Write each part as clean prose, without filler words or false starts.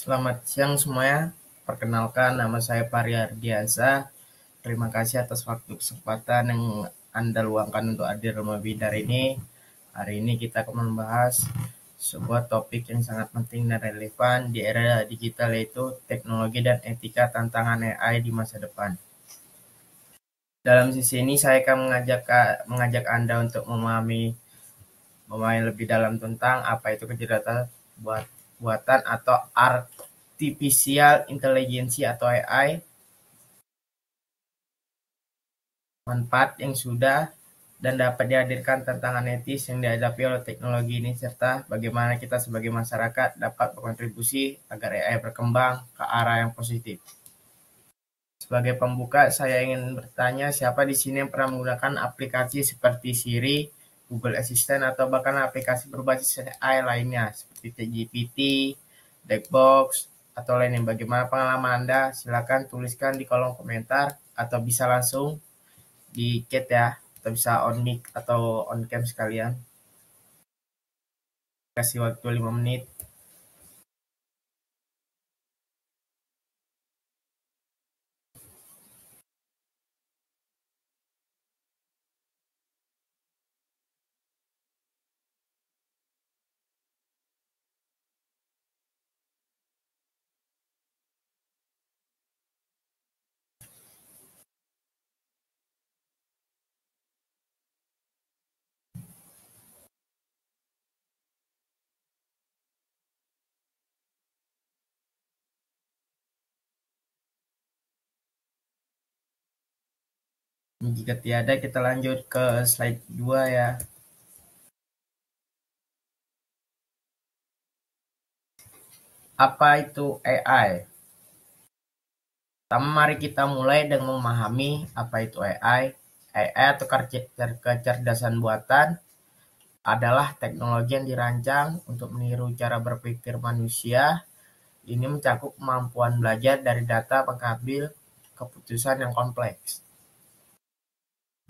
Selamat siang semuanya. Perkenalkan, nama saya Pari Ardiansa. Terima kasih atas waktu kesempatan yang Anda luangkan untuk hadir dalam webinar ini. Hari ini kita akan membahas sebuah topik yang sangat penting dan relevan di era digital, yaitu teknologi dan etika tantangan AI di masa depan. Dalam sesi ini saya akan mengajak Anda untuk memahami lebih dalam tentang apa itu kecerdasan buatan atau artificial intelligence atau AI, manfaat yang sudah dan dapat dihadirkan, tantangan etis yang dihadapi oleh teknologi ini, serta bagaimana kita sebagai masyarakat dapat berkontribusi agar AI berkembang ke arah yang positif. Sebagai pembuka, saya ingin bertanya, siapa di sini yang pernah menggunakan aplikasi seperti Siri, Google Assistant, atau bahkan aplikasi berbasis AI lainnya seperti ChatGPT, Blackbox, atau lainnya? Bagaimana pengalaman Anda? Silakan tuliskan di kolom komentar atau bisa langsung di chat ya, atau bisa on mic atau on cam sekalian. Kasih waktu 5 menit. Jika tiada, kita lanjut ke slide 2 ya. Apa itu AI? Pertama, mari kita mulai dengan memahami apa itu AI. AI atau kecerdasan buatan adalah teknologi yang dirancang untuk meniru cara berpikir manusia. Ini mencakup kemampuan belajar dari data, mengambil keputusan yang kompleks,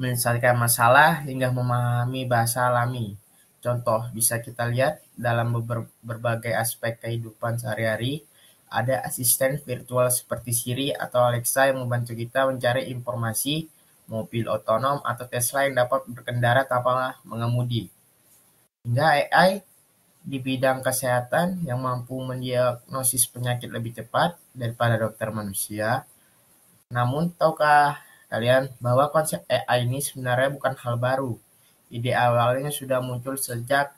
menyelesaikan masalah, hingga memahami bahasa alami. Contoh bisa kita lihat dalam berbagai aspek kehidupan sehari-hari. Ada asisten virtual seperti Siri atau Alexa yang membantu kita mencari informasi, mobil otonom atau Tesla yang dapat berkendara tanpa mengemudi. Hingga AI di bidang kesehatan yang mampu mendiagnosis penyakit lebih cepat daripada dokter manusia. Namun, tahukah kalian bahwa konsep AI ini sebenarnya bukan hal baru? Ide awalnya sudah muncul sejak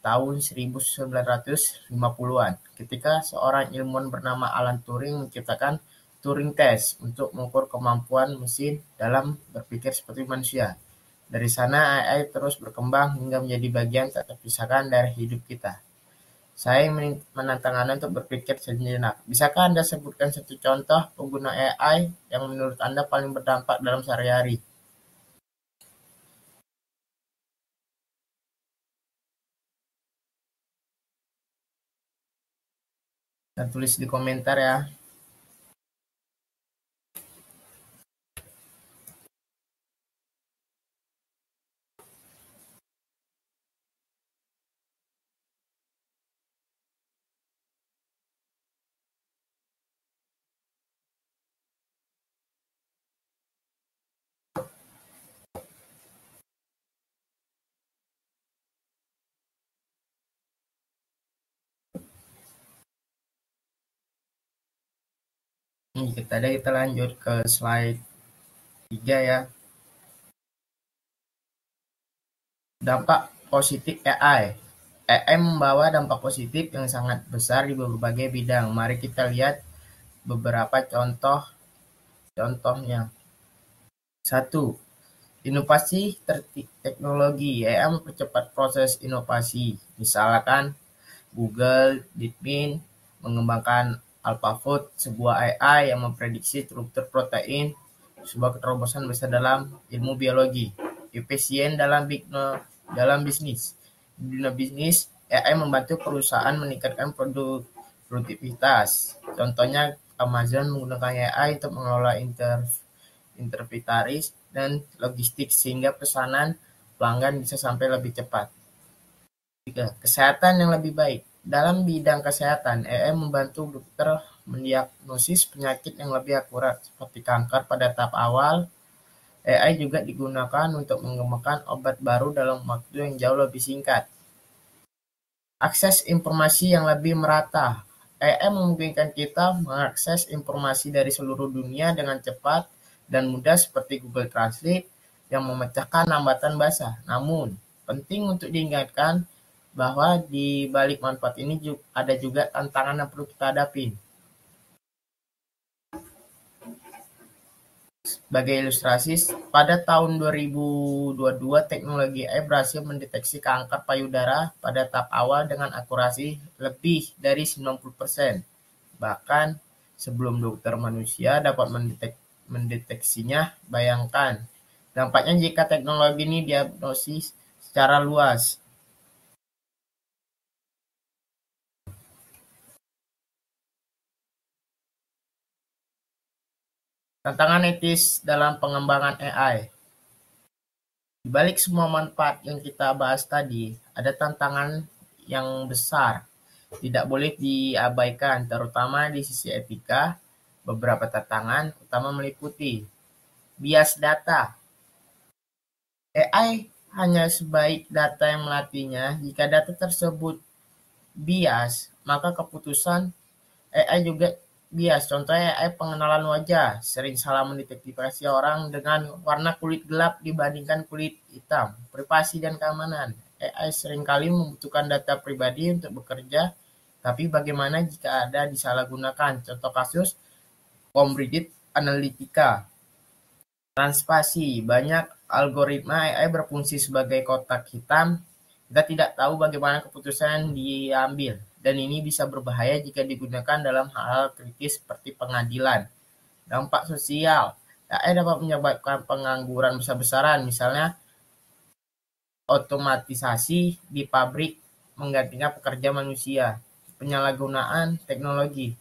tahun 1950-an, ketika seorang ilmuwan bernama Alan Turing menciptakan Turing Test untuk mengukur kemampuan mesin dalam berpikir seperti manusia. Dari sana, AI terus berkembang hingga menjadi bagian tak terpisahkan dari hidup kita. Saya menantang Anda untuk berpikir sejenak. Bisakah Anda sebutkan satu contoh pengguna AI yang menurut Anda paling berdampak dalam sehari-hari? Dan tulis di komentar ya. Kita lanjut ke slide 3 ya. Dampak positif AI. AI membawa dampak positif yang sangat besar di berbagai bidang. Mari kita lihat beberapa contohnya. 1. Inovasi teknologi. AI mempercepat proses inovasi. Misalkan Google DeepMind mengembangkan AlphaFold, sebuah AI yang memprediksi struktur protein, sebuah keterobosan besar dalam ilmu biologi. Efisien dalam bisnis. Di dunia bisnis, AI membantu perusahaan meningkatkan produktivitas. Contohnya, Amazon menggunakan AI untuk mengelola interpretaris dan logistik sehingga pesanan pelanggan bisa sampai lebih cepat. 3. Kesehatan yang lebih baik. Dalam bidang kesehatan, AI membantu dokter mendiagnosis penyakit yang lebih akurat seperti kanker pada tahap awal. AI juga digunakan untuk mengembangkan obat baru dalam waktu yang jauh lebih singkat. Akses informasi yang lebih merata. AI memungkinkan kita mengakses informasi dari seluruh dunia dengan cepat dan mudah seperti Google Translate yang memecahkan hambatan bahasa. Namun, penting untuk diingatkan bahwa di balik manfaat ini ada juga tantangan yang perlu kita hadapi. Sebagai ilustrasi, pada tahun 2022 teknologi AI berhasil mendeteksi kanker payudara pada tahap awal dengan akurasi lebih dari 90%. Bahkan sebelum dokter manusia dapat mendeteksinya. Bayangkan dampaknya jika teknologi ini diagnosis secara luas. Tantangan etis dalam pengembangan AI. Di balik semua manfaat yang kita bahas tadi, ada tantangan yang besar. Tidak boleh diabaikan, terutama di sisi etika. Beberapa tantangan utama meliputi bias data. AI hanya sebaik data yang melatihnya. Jika data tersebut bias, maka keputusan AI juga bias. Contohnya AI pengenalan wajah, sering salah mengidentifikasi orang dengan warna kulit gelap dibandingkan kulit hitam. Privasi dan keamanan. AI seringkali membutuhkan data pribadi untuk bekerja, tapi bagaimana jika ada disalahgunakan? Contoh kasus Cambridge Analytica. Transparansi. Banyak algoritma AI berfungsi sebagai kotak hitam. Kita tidak tahu bagaimana keputusan yang diambil, dan ini bisa berbahaya jika digunakan dalam hal-hal kritis seperti pengadilan. Dampak sosial. AI dapat menyebabkan pengangguran besar-besaran, misalnya otomatisasi di pabrik menggantikan pekerja manusia. Penyalahgunaan teknologi.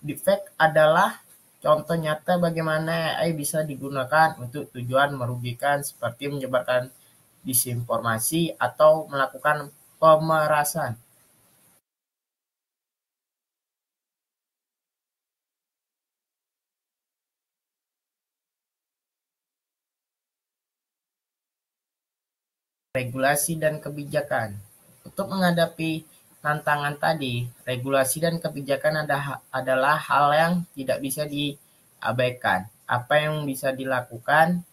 Deepfake adalah contoh nyata bagaimana AI bisa digunakan untuk tujuan merugikan seperti menyebarkan disinformasi atau melakukan pemerasan. Regulasi dan kebijakan. Untuk menghadapi tantangan tadi, regulasi dan kebijakan adalah hal yang tidak bisa diabaikan. Apa yang bisa dilakukan?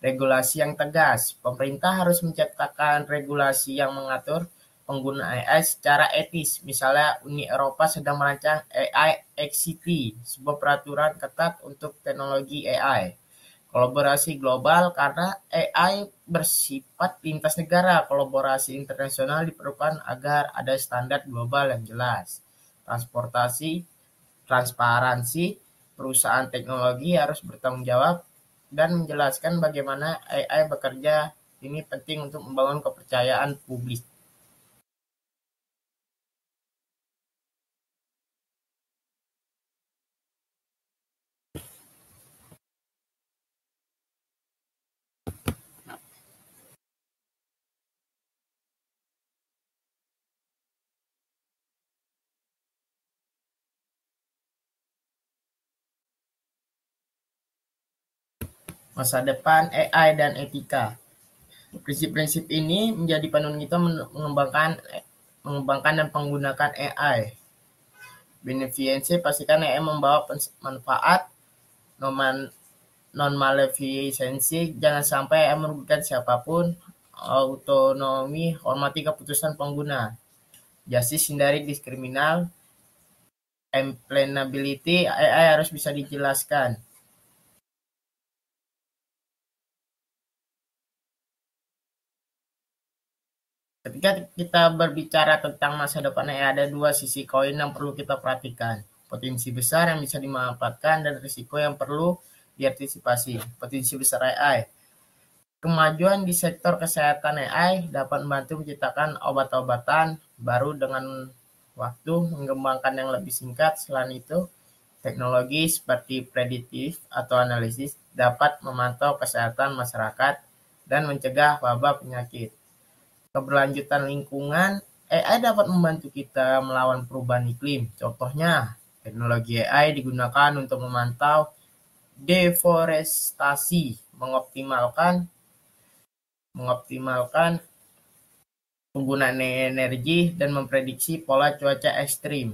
Regulasi yang tegas. Pemerintah harus menciptakan regulasi yang mengatur penggunaan AI secara etis. Misalnya, Uni Eropa sedang merancang AI XCT, sebuah peraturan ketat untuk teknologi AI. Kolaborasi global, karena AI bersifat lintas negara. Kolaborasi internasional diperlukan agar ada standar global yang jelas. Transportasi, transparansi, perusahaan teknologi harus bertanggung jawab dan menjelaskan bagaimana AI bekerja. Ini penting untuk membangun kepercayaan publik. Masa depan AI dan etika. Prinsip-prinsip ini menjadi panduan kita mengembangkan dan menggunakan AI. Benefiensi, pastikan AI membawa manfaat. Non-malefisensi, jangan sampai AI merugikan siapapun. Autonomi, hormati keputusan pengguna. Justice, hindari diskriminal. Explainability, AI harus bisa dijelaskan. Ketika kita berbicara tentang masa depan AI, ada dua sisi koin yang perlu kita perhatikan. Potensi besar yang bisa dimanfaatkan dan risiko yang perlu diantisipasi. Potensi besar AI. Kemajuan di sektor kesehatan AI dapat membantu menciptakan obat-obatan baru dengan waktu mengembangkan yang lebih singkat. Selain itu, teknologi seperti prediktif atau analisis dapat memantau kesehatan masyarakat dan mencegah wabah penyakit. Keberlanjutan lingkungan, AI dapat membantu kita melawan perubahan iklim. Contohnya, teknologi AI digunakan untuk memantau deforestasi, mengoptimalkan mengoptimalkan penggunaan energi, dan memprediksi pola cuaca ekstrim.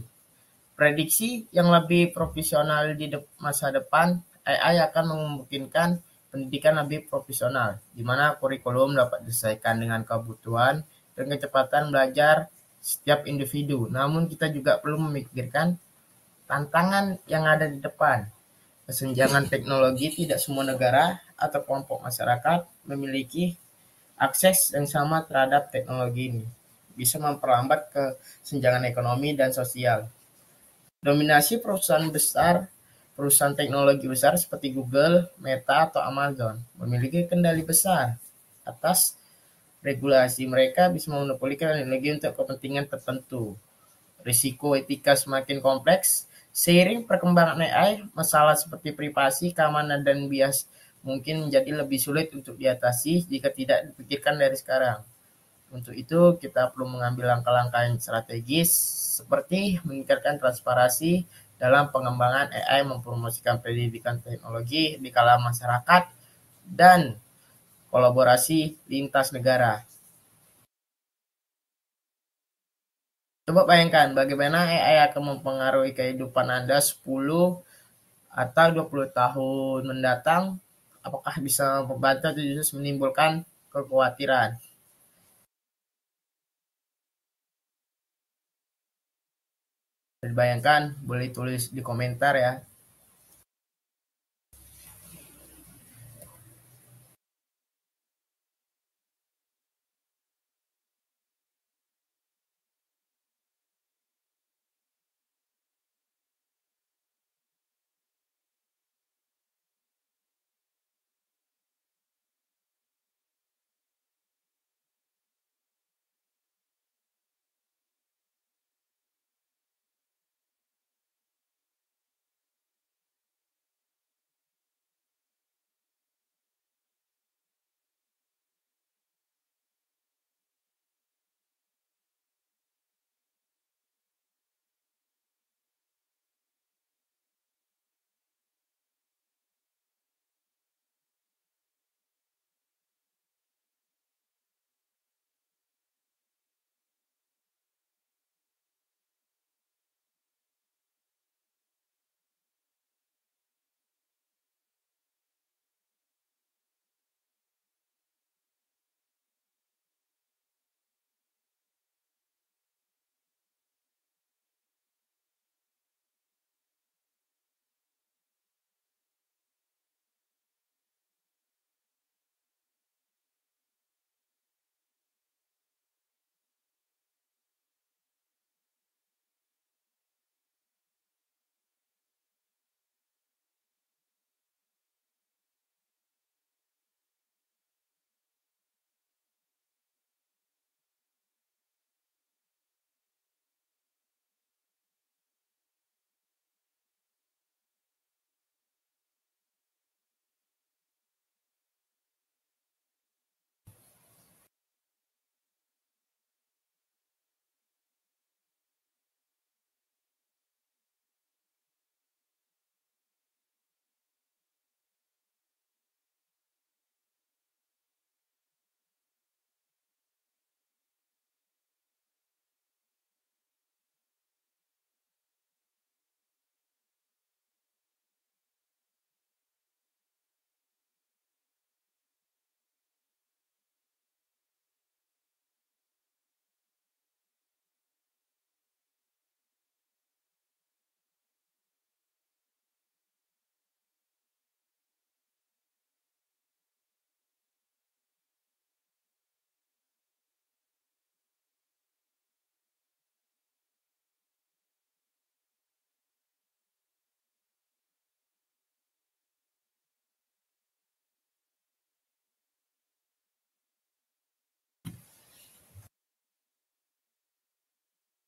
Prediksi yang lebih profesional di masa depan, AI akan memungkinkan pendidikan lebih profesional, di mana kurikulum dapat disesuaikan dengan kebutuhan dan kecepatan belajar setiap individu. Namun kita juga perlu memikirkan tantangan yang ada di depan. Kesenjangan teknologi, tidak semua negara atau kelompok masyarakat memiliki akses yang sama terhadap teknologi ini. Bisa memperlambat kesenjangan ekonomi dan sosial. Dominasi perusahaan teknologi besar seperti Google, Meta, atau Amazon memiliki kendali besar atas regulasi. Mereka bisa memonopoli teknologi untuk kepentingan tertentu. Risiko etika semakin kompleks. Seiring perkembangan AI, masalah seperti privasi, keamanan, dan bias mungkin menjadi lebih sulit untuk diatasi jika tidak dipikirkan dari sekarang. Untuk itu, kita perlu mengambil langkah-langkah yang strategis seperti meningkatkan transparansi dalam pengembangan AI, mempromosikan pendidikan teknologi di kalangan masyarakat, dan kolaborasi lintas negara. Coba bayangkan bagaimana AI akan mempengaruhi kehidupan Anda 10 atau 20 tahun mendatang. Apakah bisa membantu atau justru menimbulkan kekhawatiran? Dibayangkan, boleh tulis di komentar ya.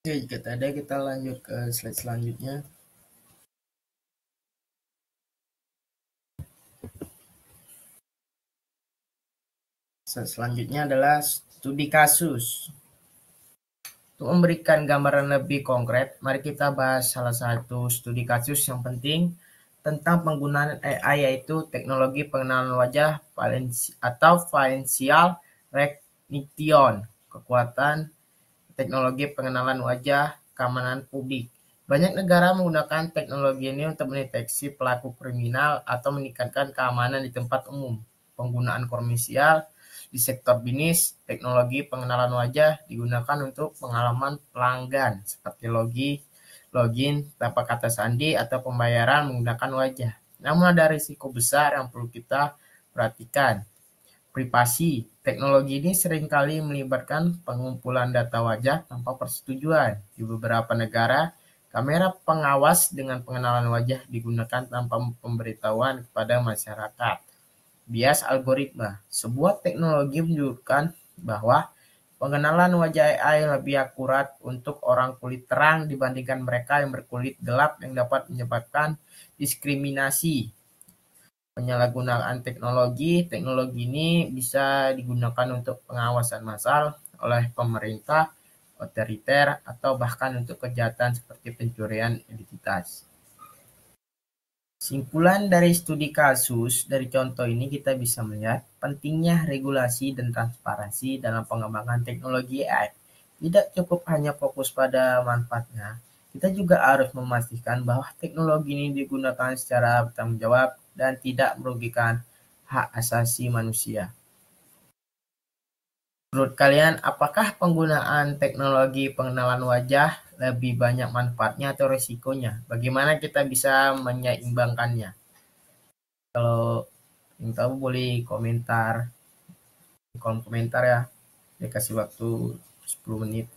Oke, jika ada kita lanjut ke slide selanjutnya. Selanjutnya adalah studi kasus. Untuk memberikan gambaran lebih konkret, mari kita bahas salah satu studi kasus yang penting tentang penggunaan AI, yaitu teknologi pengenalan wajah atau facial recognition, kekuatan teknologi pengenalan wajah keamanan publik. Banyak negara menggunakan teknologi ini untuk mendeteksi pelaku kriminal atau meningkatkan keamanan di tempat umum. Penggunaan komersial di sektor bisnis, teknologi pengenalan wajah digunakan untuk pengalaman pelanggan seperti login tanpa kata sandi atau pembayaran menggunakan wajah. Namun ada risiko besar yang perlu kita perhatikan. Privasi. Teknologi ini seringkali melibatkan pengumpulan data wajah tanpa persetujuan. Di beberapa negara, kamera pengawas dengan pengenalan wajah digunakan tanpa pemberitahuan kepada masyarakat. Bias algoritma. Sebuah teknologi menunjukkan bahwa pengenalan wajah AI lebih akurat untuk orang kulit terang dibandingkan mereka yang berkulit gelap, yang dapat menyebabkan diskriminasi. Penyalahgunaan teknologi. Teknologi ini bisa digunakan untuk pengawasan massal oleh pemerintah, otoriter, atau bahkan untuk kejahatan seperti pencurian identitas. Simpulan dari studi kasus dari contoh ini kita bisa melihat pentingnya regulasi dan transparansi dalam pengembangan teknologi AI. Tidak cukup hanya fokus pada manfaatnya, kita juga harus memastikan bahwa teknologi ini digunakan secara bertanggung jawab dan tidak merugikan hak asasi manusia. Menurut kalian, apakah penggunaan teknologi pengenalan wajah lebih banyak manfaatnya atau risikonya? Bagaimana kita bisa menyeimbangkannya? Kalau ingin tahu boleh komentar di kolom komentar ya. Saya kasih waktu 10 menit.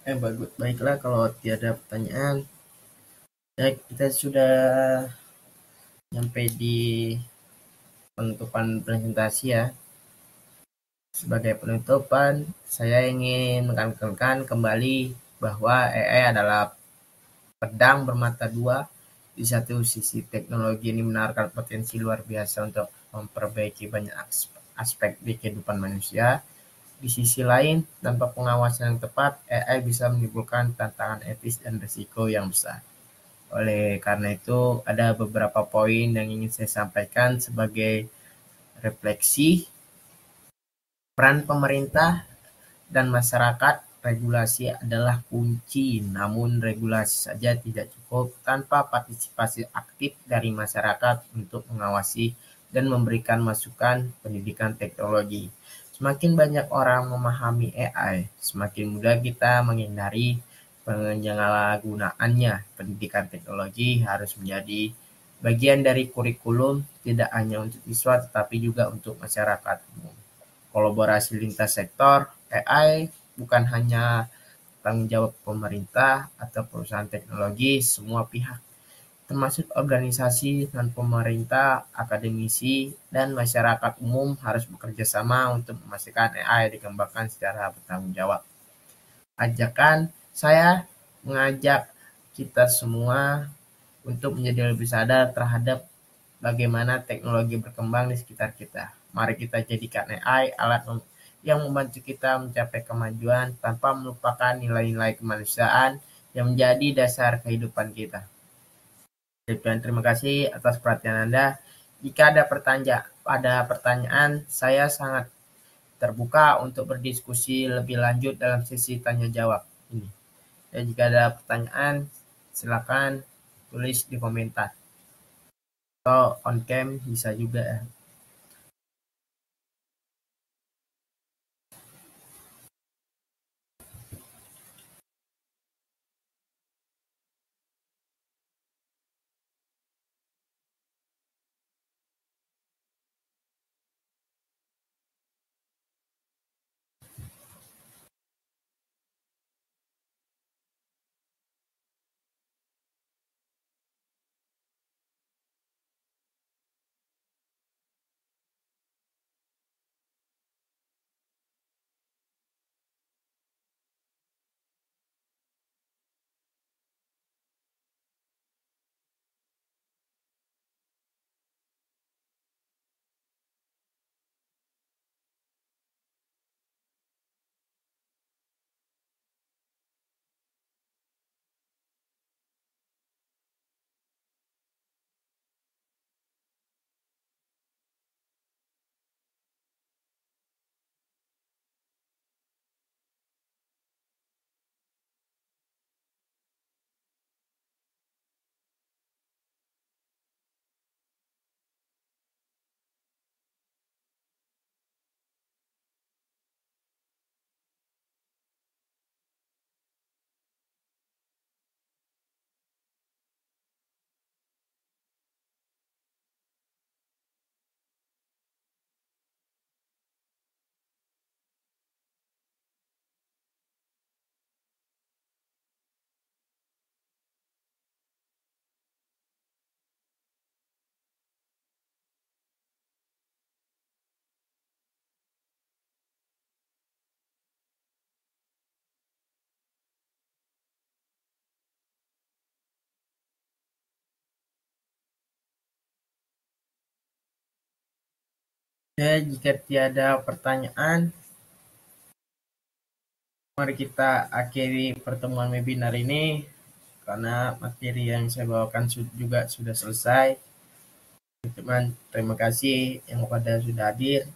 Bagus, baiklah kalau tiada pertanyaan. Ya, kita sudah sampai di penutupan presentasi ya. Sebagai penutupan, saya ingin menekankan kembali bahwa AI adalah pedang bermata dua. Di satu sisi, teknologi ini menawarkan potensi luar biasa untuk memperbaiki banyak aspek di kehidupan manusia. Di sisi lain, tanpa pengawasan yang tepat, AI bisa menimbulkan tantangan etis dan risiko yang besar. Oleh karena itu, ada beberapa poin yang ingin saya sampaikan sebagai refleksi. Peran pemerintah dan masyarakat. Regulasi adalah kunci, namun regulasi saja tidak cukup tanpa partisipasi aktif dari masyarakat untuk mengawasi dan memberikan masukan pendidikan teknologi. Semakin banyak orang memahami AI, semakin mudah kita menghindari penyalahgunaannya. Pendidikan teknologi harus menjadi bagian dari kurikulum, tidak hanya untuk siswa tetapi juga untuk masyarakat umum. Kolaborasi lintas sektor. AI bukan hanya tanggung jawab pemerintah atau perusahaan teknologi, semua pihak, termasuk organisasi non-pemerintah, akademisi, dan masyarakat umum harus bekerja sama untuk memastikan AI dikembangkan secara bertanggung jawab. Saya mengajak kita semua untuk menjadi lebih sadar terhadap bagaimana teknologi berkembang di sekitar kita. Mari kita jadikan AI alat yang membantu kita mencapai kemajuan tanpa melupakan nilai-nilai kemanusiaan yang menjadi dasar kehidupan kita. Dan terima kasih atas perhatian Anda. Jika ada pertanyaan, saya sangat terbuka untuk berdiskusi lebih lanjut dalam sesi tanya jawab ini. Dan jika ada pertanyaan, silakan tulis di komentar. Atau on cam bisa juga ya. Jika tiada pertanyaan, mari kita akhiri pertemuan webinar ini karena materi yang saya bawakan juga sudah selesai. Teman-teman, terima kasih yang sudah hadir.